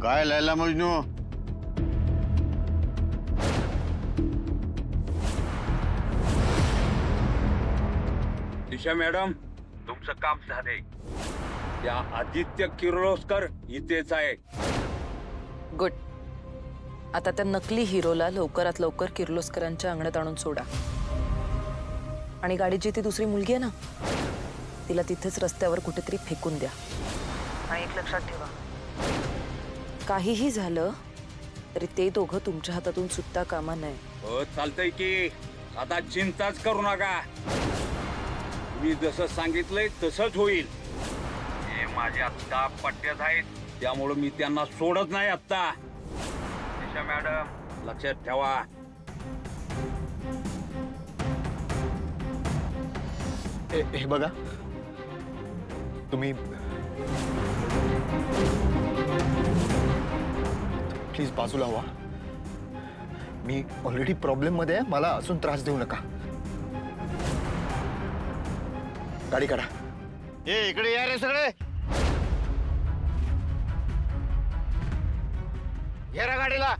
काय लैला मजनू? दिशा मॅडम, तुमचं काम झालंय. त्या आदित्य किर्लोस्कर इथेच आहे. गुड. आता त्या नकली हिरोला लवकरात लवकर किर्लोस्करांच्या अंगणात आणून सोडा. आणि गाडीची ती दुसरी मुलगी आहे ना, तिला तिथेच रस्त्यावर कुठेतरी फेकून द्या. आणि एक लक्षात ठेवा, काहीही झालं तरी ते दोघं तुमच्या हातातून सुटता कामा नये. हो, चालतंय की. आता चिंताच करू नका. मी जसं सांगितलंय तसंच होईल. हे माझे आत्ता पट्ट्यात आहेत, त्यामुळे मी त्यांना सोडत नाही आत्ता. दिशा मॅडम, लक्षात ठेवा. हे बघा, तुम्ही प्लीज बाजूला व्हा. मी ऑलरेडी प्रॉब्लेम मध्ये आहे, मला अजून त्रास देऊ नका. गाडी काढा. ए इकडे या रे सगळे. या रे गाडीला.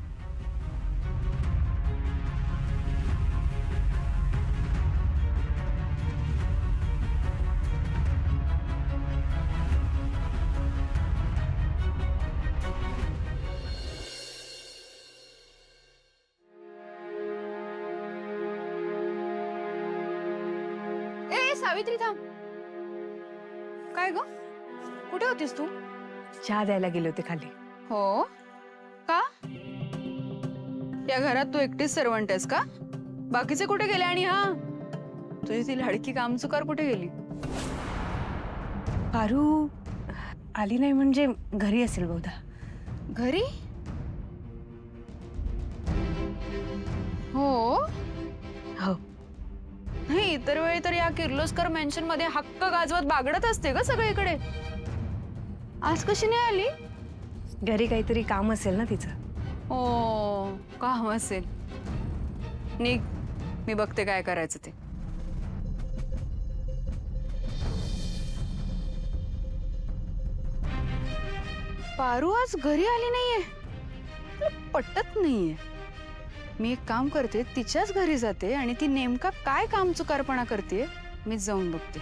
सावित्री थांब. काय ग, कुठे होतीस तू? चहा द्यायला गेले होते खाली. हो का? या घरात तू एकटीच सर्वंट आहेस का? बाकीचे कुठे गेले? आणि हा, तुझी ती लाडकी कामचुकार कुठे गेली? पारू आली नाही म्हणजे घरी असेल बहुधा. घरी? हो हो. नाही, इतर वेळी तर या किर्लोस्कर मेन्शन मध्ये हक्क गाजवत बागडत असते ग सगळीकडे. आज कशी नाही आली? घरी काहीतरी काम असेल ना तिचं. हो, काम असेल. निघ, मी बघते काय करायचं ते. पारू आज घरी आली नाहीये. मला पटत नाहीये. मी एक काम करते, तिच्याच घरी जाते आणि ती नेमका काय कामचुकारपणा करते मी जाऊन बघते.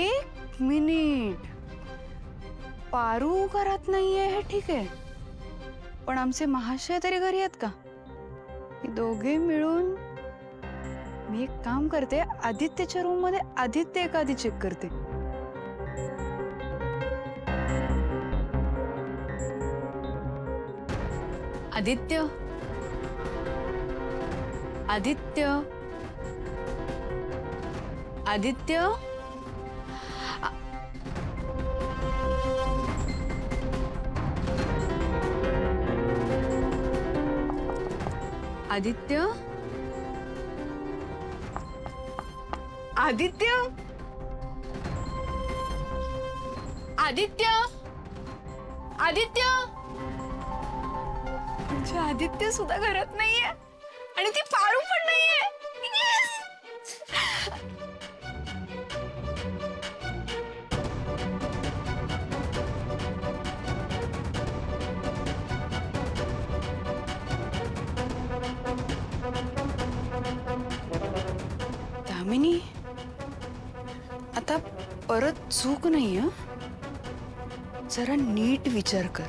एक मिनिट. पारू घरात नाहीये हे ठीक आहे, पण आमचे महाशय तरी घरी आहेत का? हे दोघे मिळून मी एक काम करते, आदित्यच्या रूम मध्ये आदित्य एखादी चेक करते. आदित्य, आदित्य, आदित्य. आदित्य, आदित्य, आदित्य, आदित्य. म्हणजे आदित्य सुद्धा घरात नाहीये आणि ती पारू पण नाहीये. दामिनी, आता परत चूक नाही हं? जरा नीट विचार कर.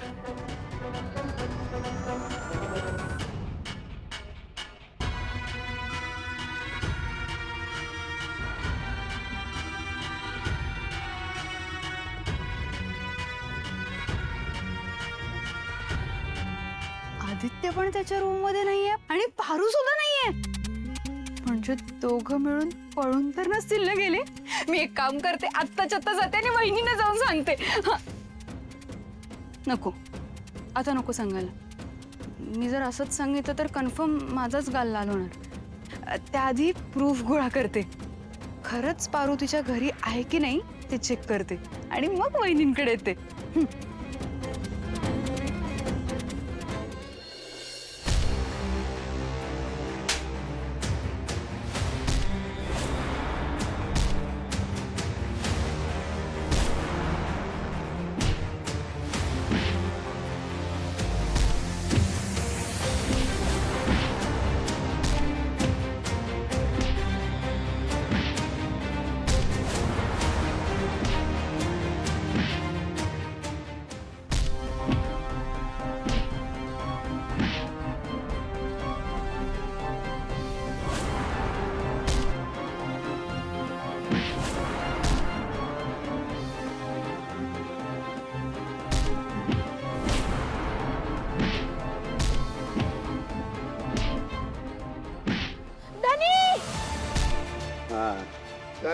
आदित्य पण त्याच्या रूम मध्ये नाहीये आणि पारू सुद्धा नाहीये. म्हणजे दोघं मिळून पळून तर नसतील ना गेले. मी एक काम करते, आत्ताच्या आत्ता जाते आणि वहिनीने जाऊन सांगते. नको, आता नको सांगायला. मी जर असंच सांगितलं तर कन्फर्म माझाच गाल लाल होणार. त्याआधी प्रूफ गोळा करते. खरंच पारू तिच्या घरी आहे की नाही ते चेक करते आणि मग वहिनींकडे येते.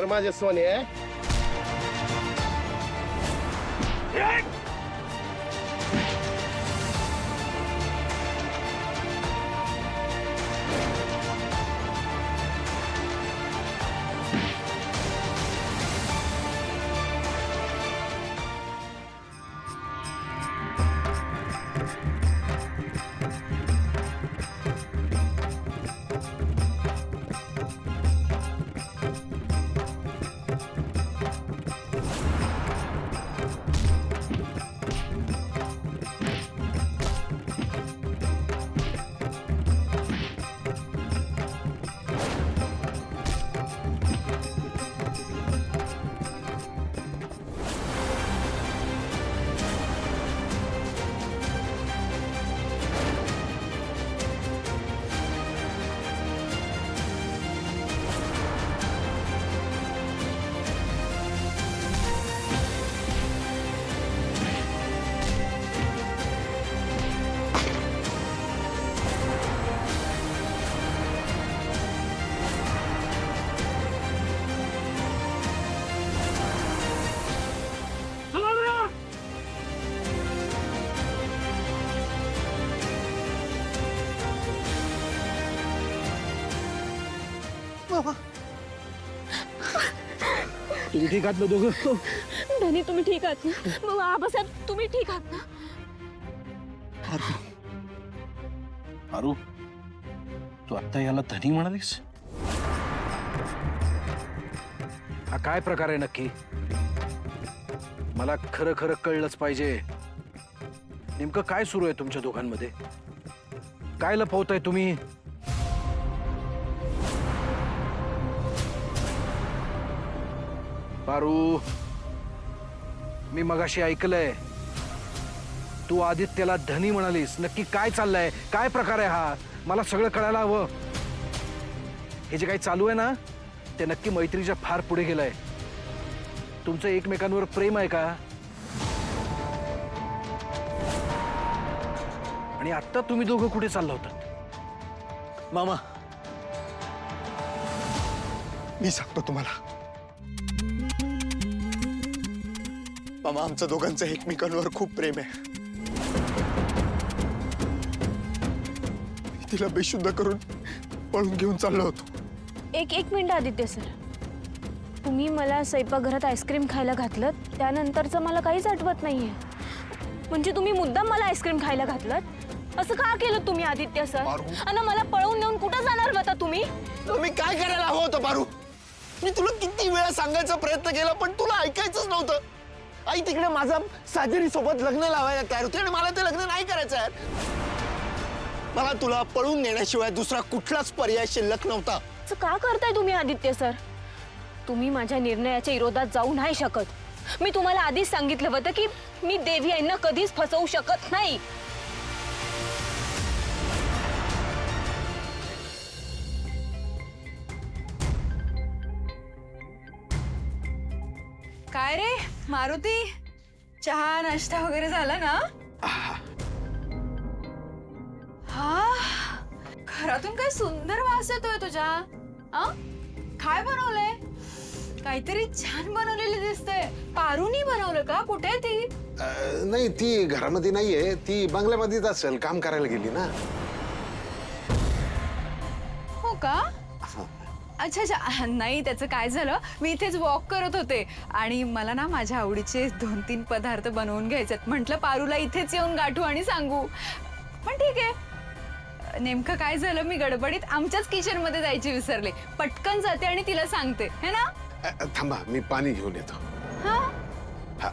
धर माझे सोने. तुम्ही ठीक आहात ना दोघं? धनी तुम्ही ठीक आहात ना? मग आबासाहेब तुम्ही ठीक आहात ना? पारू, तू आता याला धनी म्हणालीस? हा काय प्रकार आहे नक्की? मला खरं खरं कळलंच पाहिजे. नेमकं काय सुरू आहे तुमच्या दोघांमध्ये? काय लपवताय तुम्ही? पारू, मी मगाशी ऐकलंय तू आदित्यला धनी म्हणालीस. नक्की काय चाललंय? काय प्रकार आहे हा? मला सगळं कळायला हवं. हे जे काही चालू आहे ना ते नक्की मैत्रीच्या फार पुढे गेलंय. तुमचं एकमेकांवर प्रेम आहे का? आणि आता तुम्ही दोघं कुठे चालला होतात? मामा, मी सांगतो तुम्हाला. मामा, आमचं दोघांचं एकमेकांवर खूप प्रेम आहे. मी तिला बेशुद्ध करून पळून घेऊन चाललो होतो. एक मिनिट आदित्य सर, तुम्ही मला स्वयंपाकघरात आईस्क्रीम खायला घातलं त्यानंतरचं मला काहीच आठवत नाहीये. म्हणजे तुम्ही मुद्दाम मला आईस्क्रीम खायला घातलं? असं का केलं तुम्ही आदित्य सर? आणि मला पळवून नेऊन कुठं जाणार होता तुम्ही? मी काय करायला हवं होतं पारू? मी तुला किती वेळा सांगायचा प्रयत्न केला पण तुला ऐकायचंच नव्हतं. आई तिकडे माझा साजरी सोबत लग्न लावायला तयार होती आणि मला ते लग्न नाही करायचं यार. मला तुला पळून नेण्याशिवाय दुसरा कुठलाच पर्याय शिल्लक नव्हता. असं का करताय तुम्ही आदित्य सर? तुम्ही माझ्या निर्णयाच्या विरोधात जाऊ नाही शकत. मी तुम्हाला आधीच सांगितलं होतं की मी देवी यांना कधीच फसवू शकत नाही. काय रे मारुती, चहा नाश्ता वगैरे झाला ना? हा, घरातून काय सुंदर वास येतोय तुझ्या. काय बनवलंय? काहीतरी छान बनवलेली दिसतंय. पारूनी बनवलं का? कुठे आहे ती? नाही, ती घरामध्ये नाहीये. ती बंगल्यामध्येच असेल, काम करायला गेली ना. हो का? अच्छा अच्छा. नाही, त्याचं काय झालं, मी इथेच वॉक करत होते आणि मला ना माझ्या आवडीचे 2-3 पदार्थ बनवून घ्यायचेत. म्हटलं पारूला इथेच येऊन गाठू आणि सांगू. पण ठीक आहे. नेमकं काय झालं, मी गडबडीत आमच्याच किचन मध्ये जायची विसरले. पटकन जाते आणि तिला सांगते, है ना? थांबा, मी पाणी घेऊन येतो. हा. हा.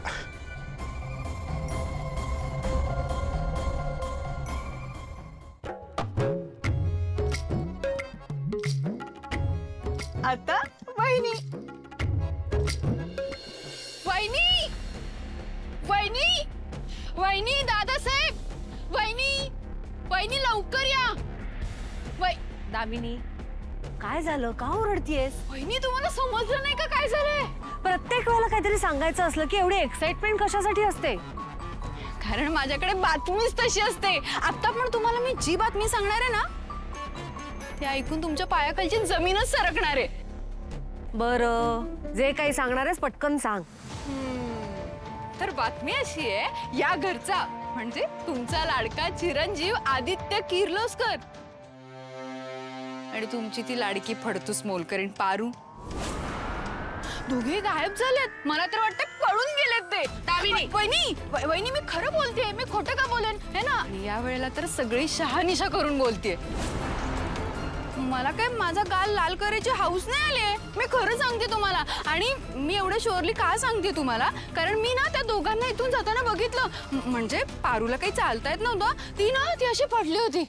आता वहिनी, वहिनी, वहिनी, वहिनी, दादासाहेब, वहिनी, वहिनी लवकर या. दामिनी, काय झालं? का ओरडतीयेस? वहिनी, तुम्हाला समजलं नाही का काय झालंय? प्रत्येक वेळेला काहीतरी सांगायचं असलं की एवढी एक्साइटमेंट कशासाठी असते? कारण माझ्याकडे बातमीच तशी असते. आता पण तुम्हाला मी जी बातमी सांगणार आहे ना ते ऐकून तुमच्या पायाखालची जमीनच सरकणार आहे. बरं, जे काही सांगणार आहेस पटकन सांग. तर बातमी अशी आहे, या घरचा म्हणजे तुमचा लाडका चिरंजीव आदित्य किर्लोस्कर आणि तुमची ती लाडकी फडतूस मोलकरीण पारू दोघे गायब झालेत. मला तर वाटतं पळून गेलेत ते. वहिनी मी खरं बोलतेय, मी खोटं का बोलेन है ना. आणि या वेळेला तर सगळी शहानिशा करून बोलतेय. मला काय माझा गाल लाल करायची हाऊस नाही आली. मी खरं सांगते तुम्हाला. आणि मी एवढं शुअरली का सांगते तुम्हाला, कारण मी ना त्या दोघांना इथून जाताना बघितलं. म्हणजे पारूला काही चालता येत नव्हतं. ती अशी पडली होती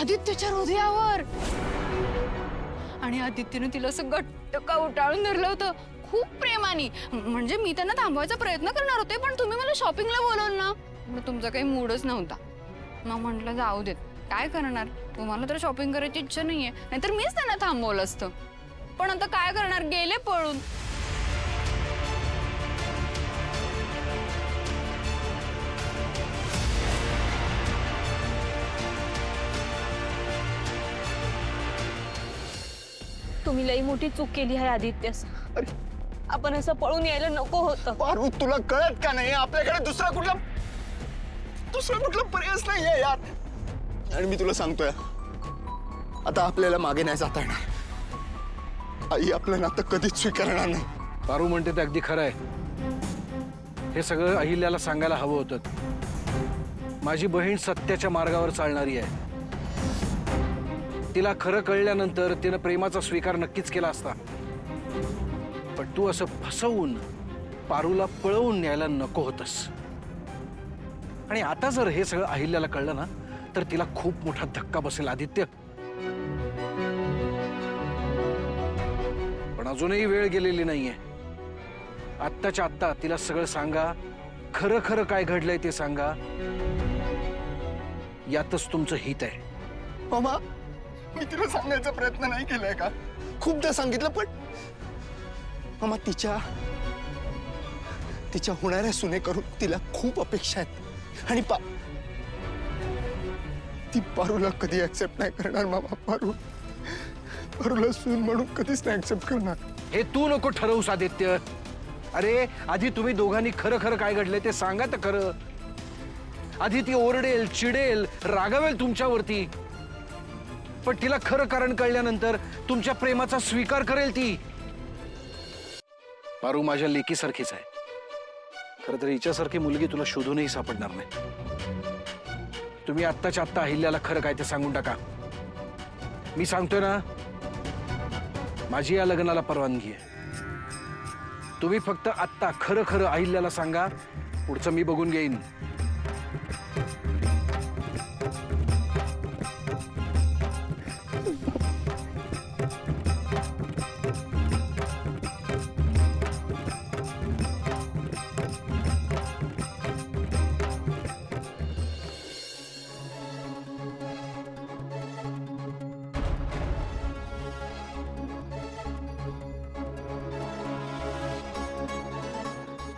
आदित्यच्या हृदयावर. आणि आदित्यने तिला असं घट्ट उठाळून धरलं होतं खूप प्रेमाने. म्हणजे मी त्यांना थांबवायचा प्रयत्न करणार होते, पण तुम्ही मला शॉपिंगला बोलवलं ना, मग तुमचा काही मूडच नव्हता. मग म्हटलं जाऊ देत, काय करणार, तुम्हाला तर शॉपिंग करायची इच्छा नाहीये, नाहीतर मीच त्यांना थांबवलं असतं. पण आता काय करणार, गेले पळून. तुम्ही लई मोठी चूक केली आहे आदित्य. आपण असं पळून यायला नको होतं. पारू तुला कळत का नाही, आपल्याकडे दुसरा कुठला पर्यायच नाहीये यार. आणि मी तुला सांगतोय, आता आपल्याला मागे नाही जाता येणार. आई आपलं नातं कधीच स्वीकारणार नाही. पारू म्हणते ते अगदी खरं आहे. हे सगळं अहिल्याला सांगायला हवं होतं. माझी बहीण सत्याच्या मार्गावर चालणारी आहे. तिला खरं कळल्यानंतर तिनं प्रेमाचा स्वीकार नक्कीच केला असता. पण तू असं फसवून पारूला पळवून न्यायला नको होतस. आणि आता जर हे सगळं अहिल्याला कळलं ना, तर तिला खूप मोठा धक्का बसेल आदित्य. पण अजूनही वेळ गेलेली नाहीये. आत्ताच्या आत्ता तिला सगळं सांगा. खरं खरं काय घडलंय ते सांगा. यातच तुमचं हित आहे. मामा, मी तिला सांगायचा प्रयत्न नाही केलाय का? खूपदा सांगितलं, पण मामा तिच्या होणाऱ्या सुनेकरून तिला खूप अपेक्षा आहेत. आणि ती पारूला कधी ऍक्सेप्ट नाही करणार मामा. पारूला सून म्हणून कधीच नाही ऍक्सेप्ट करणार. हे तू नको ठरवूस आदित्य. अरे आधी तुम्ही दोघांनी खरं खरं काय घडलंय ते सांगा तर खरं. आधी ती ओरडेल, चिडेल, रागावेल तुमच्यावरती, पण तिला खरं कारण कळल्यानंतर तुमच्या प्रेमाचा स्वीकार करेल ती. पारू माझ्या लेकीसारखीच आहे. खरं तर हिच्यासारखी मुलगी तुला शोधूनही सापडणार नाही. तुम्ही आत्ताच्या आत्ता अहिल्याला खरं काय ते सांगून टाका. मी सांगतोय ना, माझी या लग्नाला परवानगी आहे. तुम्ही फक्त आत्ता खरं खरं अहिल्याला सांगा. पुढचं मी बघून घेईन.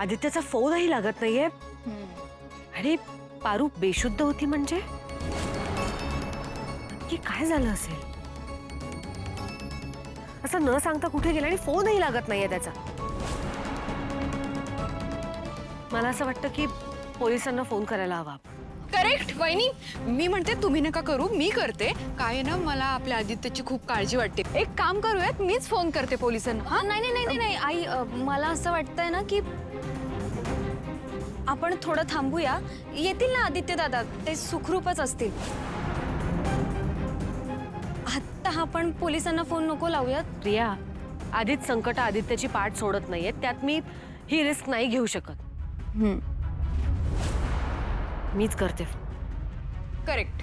आदित्यचा फोनही लागत नाहीये. आणि पारू बेशुद्ध होती म्हणजे नक्की काय झालं असेल. असं न सांगता कुठे गेला आणि फोनही लागत नाहीये त्याचा. मला असं वाटतं की पोलिसांना फोन करायला हवा. करेक्ट वहिनी, मी म्हणते तुम्ही नका करू, मी करते. काय ना, मला आपल्या आदित्यची खूप काळजी वाटते. एक काम करूयात, मीच फोन करते पोलिसांना. हा नाही आई, मला असं वाटतंय ना की आपण थोडं थांबूया. येतील ना आदित्य दादा, ते सुखरूपच असतील. आता आपण पोलिसांना फोन नको लावूयात. प्रिया, आधीच संकट आदित्यची पाठ सोडत नाहीये, त्यात मी ही रिस्क नाही घेऊ शकत. मीच करते. करेक्ट.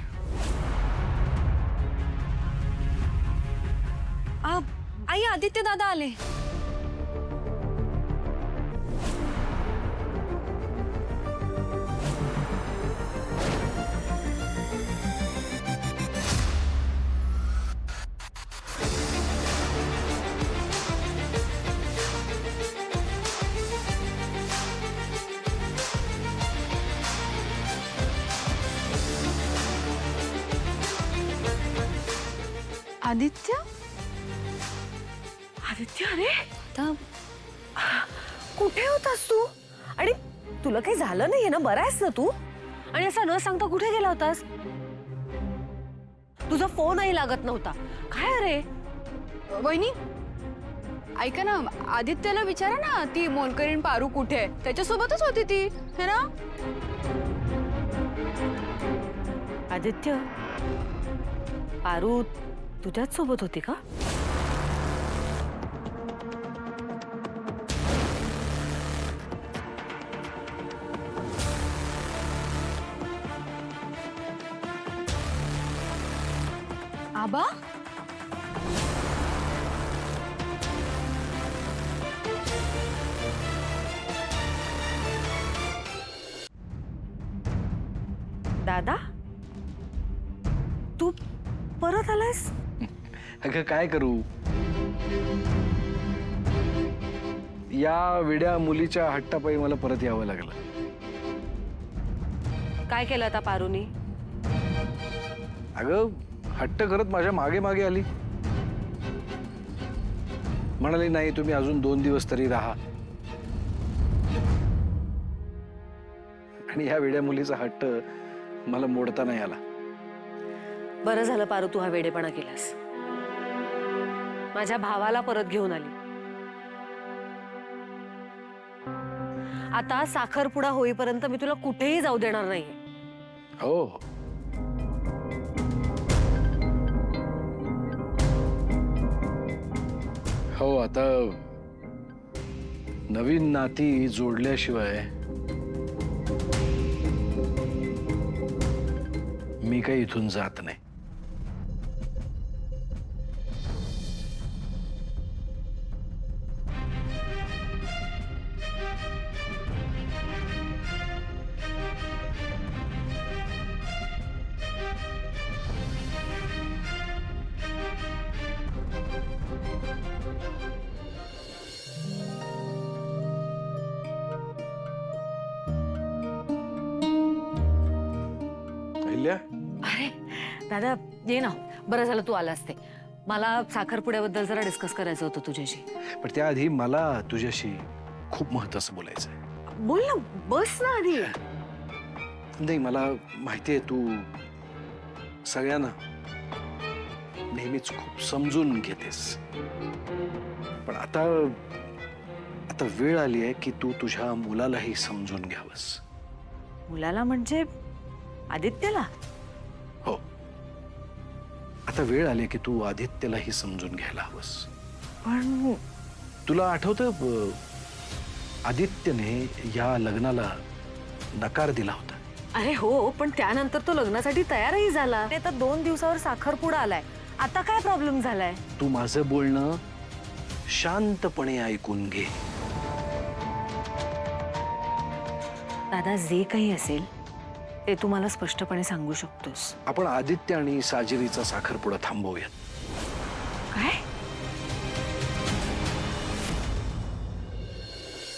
आई, आदित्य दादा आले. आदित्य, आदित्य, अरे कुठे होतास तू? आणि तुला काही झालं नाहीये ना? बरा आहेस ना तू? आणि असं न सांगता कुठे गेला होतास? तुझा फोनही लागत नव्हता. काय अरे? वहिनी ऐका ना, आदित्यला विचारा ना, ती मोलकरीण पारू कुठे आहे? त्याच्यासोबतच होती ती, है ना? आदित्य, पारू तुझ्याच सोबत होती का? आबा दादा, तू परत आलायस? अगं काय करू, या वेड्या मुलीच्या हट्टापायी मला परत यावं लागलं. काय केलं आता पारूनी? अगं हट्ट करत माझ्या मागे मागे आली. म्हणाली नाही, तुम्ही अजून 2 दिवस तरी राहा. आणि या वेड्या मुलीचा हट्ट मला मोडता नाही आला. बरं झालं पारू, तू हा वेडेपणा केलास. माझ्या भावाला परत घेऊन आली. आता साखरपुडा होईपर्यंत मी तुला कुठेही जाऊ देणार नाहीये. हो, हो. आता नवीन नाती जोडल्याशिवाय मी काही इथून जात नाही. अहिल्या, अरे दादा, ये ना. बरं झालं तू आलास. ते मला साखरपुड्याबद्दल जरा डिस्कस करायचं होतं तुझ्याशी. पण त्याआधी मला तुझ्याशी खूप महत्त्वाचं बोलायचं आहे. बोल ना, बस ना आधी. नाही, मला माहिती आहे तू सगळ्यांना नेहमीच खूप समजून घेतेस. पण आता वेळ आली आहे की तू तुझ्या मुलालाही समजून घ्यावंस. मुलाला म्हणजे आदित्यला? हो, आता वेळ आली की तू आदित्यलाही समजून घ्यायला हवंस. पण तुला आठवतं, आदित्यने या लग्नाला नकार दिला होता. अरे हो, पण त्यानंतर तो लग्नासाठी तयारही झाला. ते तर 2 दिवसावर साखरपुडा आलाय. आता काय प्रॉब्लेम झालाय? तू माझं बोलणं शांतपणे ऐकून घे. दादा, जे काही असेल ते तू मला स्पष्टपणे सांगू शकतोस. आपण आदित्य आणि साजिरीचा साखरपुडा थांबवूयात. काय?